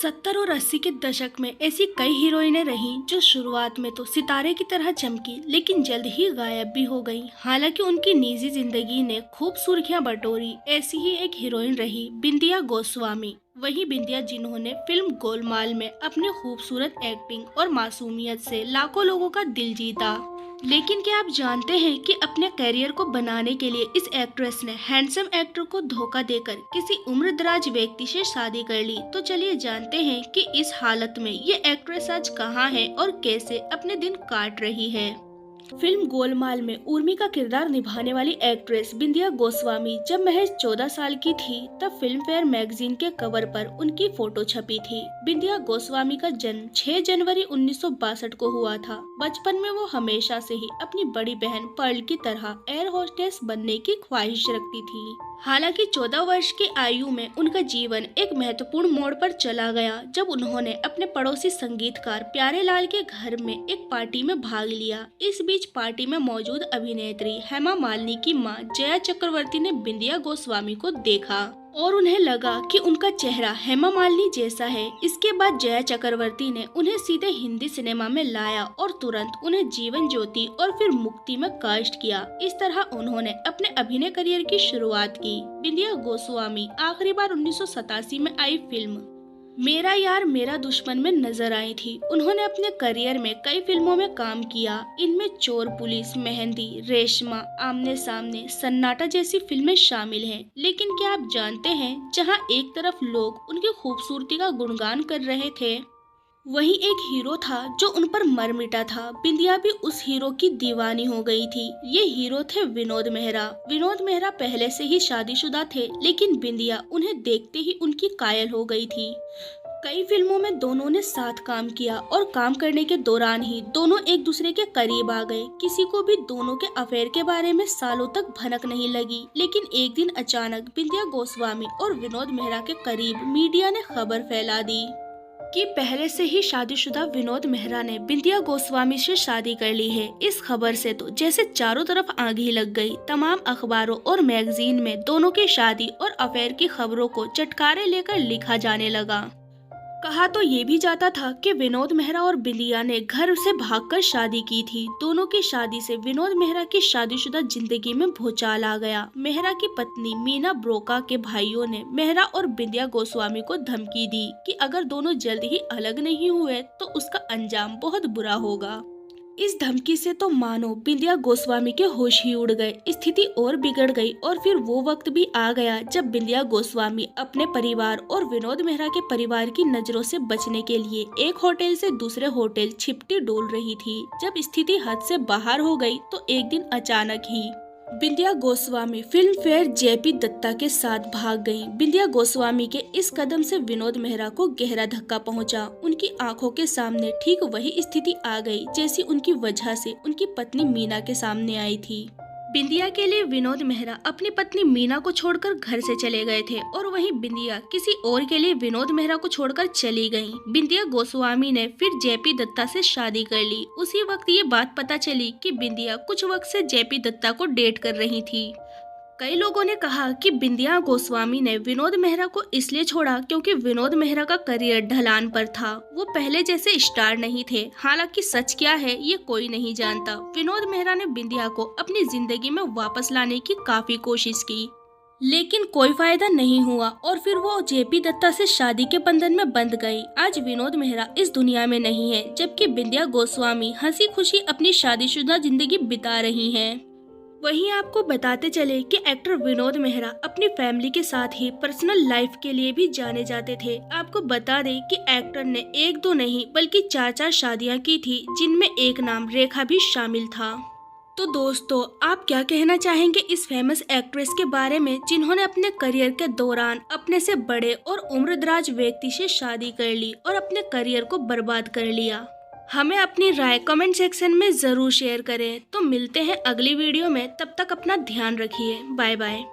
70 और 80 के दशक में ऐसी कई हीरोइनें रहीं जो शुरुआत में तो सितारे की तरह चमकी लेकिन जल्द ही गायब भी हो गईं। हालांकि उनकी निजी जिंदगी ने खूब सुर्खियां बटोरी, ऐसी ही एक हीरोइन रही बिंदिया गोस्वामी। वही बिंदिया जिन्होंने फिल्म गोलमाल में अपने खूबसूरत एक्टिंग और मासूमियत से लाखों लोगों का दिल जीता। लेकिन क्या आप जानते हैं कि अपने करियर को बनाने के लिए इस एक्ट्रेस ने हैंडसम एक्टर को धोखा देकर किसी उम्रदराज व्यक्ति से शादी कर ली। तो चलिए जानते हैं कि इस हालत में ये एक्ट्रेस आज कहाँ है और कैसे अपने दिन काट रही है। फिल्म गोलमाल में उर्मी का किरदार निभाने वाली एक्ट्रेस बिंदिया गोस्वामी जब महज 14 साल की थी तब फिल्म फेयर मैगजीन के कवर पर उनकी फोटो छपी थी। बिंदिया गोस्वामी का जन्म 6 जनवरी 1962 को हुआ था। बचपन में वो हमेशा से ही अपनी बड़ी बहन पर्ल की तरह एयर होस्टेस बनने की ख्वाहिश रखती थी। हालांकि 14 वर्ष की आयु में उनका जीवन एक महत्वपूर्ण मोड़ पर चला गया जब उन्होंने अपने पड़ोसी संगीतकार प्यारेलाल के घर में एक पार्टी में भाग लिया। इस बीच पार्टी में मौजूद अभिनेत्री हेमा मालिनी की मां जया चक्रवर्ती ने बिंदिया गोस्वामी को देखा और उन्हें लगा कि उनका चेहरा हेमा मालिनी जैसा है। इसके बाद जया चक्रवर्ती ने उन्हें सीधे हिंदी सिनेमा में लाया और तुरंत उन्हें जीवन ज्योति और फिर मुक्ति में कास्ट किया। इस तरह उन्होंने अपने अभिनय करियर की शुरुआत की। बिंदिया गोस्वामी आखिरी बार 1987 में आई फिल्म मेरा यार मेरा दुश्मन में नजर आई थी। उन्होंने अपने करियर में कई फिल्मों में काम किया। इनमें चोर पुलिस, मेहंदी, रेशमा, आमने सामने, सन्नाटा जैसी फिल्में शामिल हैं। लेकिन क्या आप जानते हैं जहां एक तरफ लोग उनकी खूबसूरती का गुणगान कर रहे थे, वहीं एक हीरो था जो उन पर मर मिटा था। बिंदिया भी उस हीरो की दीवानी हो गई थी। ये हीरो थे विनोद मेहरा। विनोद मेहरा पहले से ही शादीशुदा थे लेकिन बिंदिया उन्हें देखते ही उनकी कायल हो गई थी। कई फिल्मों में दोनों ने साथ काम किया और काम करने के दौरान ही दोनों एक दूसरे के करीब आ गए। किसी को भी दोनों के अफेयर के बारे में सालों तक भनक नहीं लगी। लेकिन एक दिन अचानक बिंदिया गोस्वामी और विनोद मेहरा के करीब मीडिया ने खबर फैला दी कि पहले से ही शादीशुदा विनोद मेहरा ने बिंदिया गोस्वामी से शादी कर ली है। इस खबर से तो जैसे चारों तरफ आग ही लग गई। तमाम अखबारों और मैगजीन में दोनों की शादी और अफेयर की खबरों को चटकारे लेकर लिखा जाने लगा। कहा तो ये भी जाता था कि विनोद मेहरा और बिंदिया ने घर से भागकर शादी की थी। दोनों की शादी से विनोद मेहरा की शादीशुदा जिंदगी में भूचाल आ गया। मेहरा की पत्नी मीना ब्रोका के भाइयों ने मेहरा और बिंदिया गोस्वामी को धमकी दी कि अगर दोनों जल्द ही अलग नहीं हुए तो उसका अंजाम बहुत बुरा होगा। इस धमकी से तो मानो बिंदिया गोस्वामी के होश ही उड़ गए। स्थिति और बिगड़ गई और फिर वो वक्त भी आ गया जब बिंदिया गोस्वामी अपने परिवार और विनोद मेहरा के परिवार की नजरों से बचने के लिए एक होटल से दूसरे होटल छिपटी डोल रही थी। जब स्थिति हद से बाहर हो गई तो एक दिन अचानक ही Bindiya Goswami Filmfare J P Dutta के साथ भाग गईं। बिंदिया गोस्वामी के इस कदम से विनोद मेहरा को गहरा धक्का पहुंचा। उनकी आंखों के सामने ठीक वही स्थिति आ गई जैसी उनकी वजह से उनकी पत्नी मीना के सामने आई थी। बिंदिया के लिए विनोद मेहरा अपनी पत्नी मीना को छोड़कर घर से चले गए थे और वहीं बिंदिया किसी और के लिए विनोद मेहरा को छोड़कर चली गईं। बिंदिया गोस्वामी ने फिर जेपी दत्ता से शादी कर ली। उसी वक्त ये बात पता चली कि बिंदिया कुछ वक्त से जेपी दत्ता को डेट कर रही थी। कई लोगों ने कहा कि बिंदिया गोस्वामी ने विनोद मेहरा को इसलिए छोड़ा क्योंकि विनोद मेहरा का करियर ढलान पर था। वो पहले जैसे स्टार नहीं थे। हालांकि सच क्या है ये कोई नहीं जानता। विनोद मेहरा ने बिंदिया को अपनी जिंदगी में वापस लाने की काफी कोशिश की लेकिन कोई फायदा नहीं हुआ और फिर वो जेपी दत्ता से शादी के बंधन में बंध गई। आज विनोद मेहरा इस दुनिया में नहीं है जबकि बिंदिया गोस्वामी हंसी खुशी अपनी शादीशुदा जिंदगी बिता रही हैं। वहीं आपको बताते चले कि एक्टर विनोद मेहरा अपनी फैमिली के साथ ही पर्सनल लाइफ के लिए भी जाने जाते थे। आपको बता दें कि एक्टर ने एक दो नहीं बल्कि 4 शादियां की थी जिनमें एक नाम रेखा भी शामिल था। तो दोस्तों आप क्या कहना चाहेंगे इस फेमस एक्ट्रेस के बारे में जिन्होंने अपने करियर के दौरान अपने से बड़े और उम्रदराज व्यक्ति से शादी कर ली और अपने करियर को बर्बाद कर लिया। हमें अपनी राय कमेंट सेक्शन में जरूर शेयर करें। तो मिलते हैं अगली वीडियो में, तब तक अपना ध्यान रखिए। Bye bye.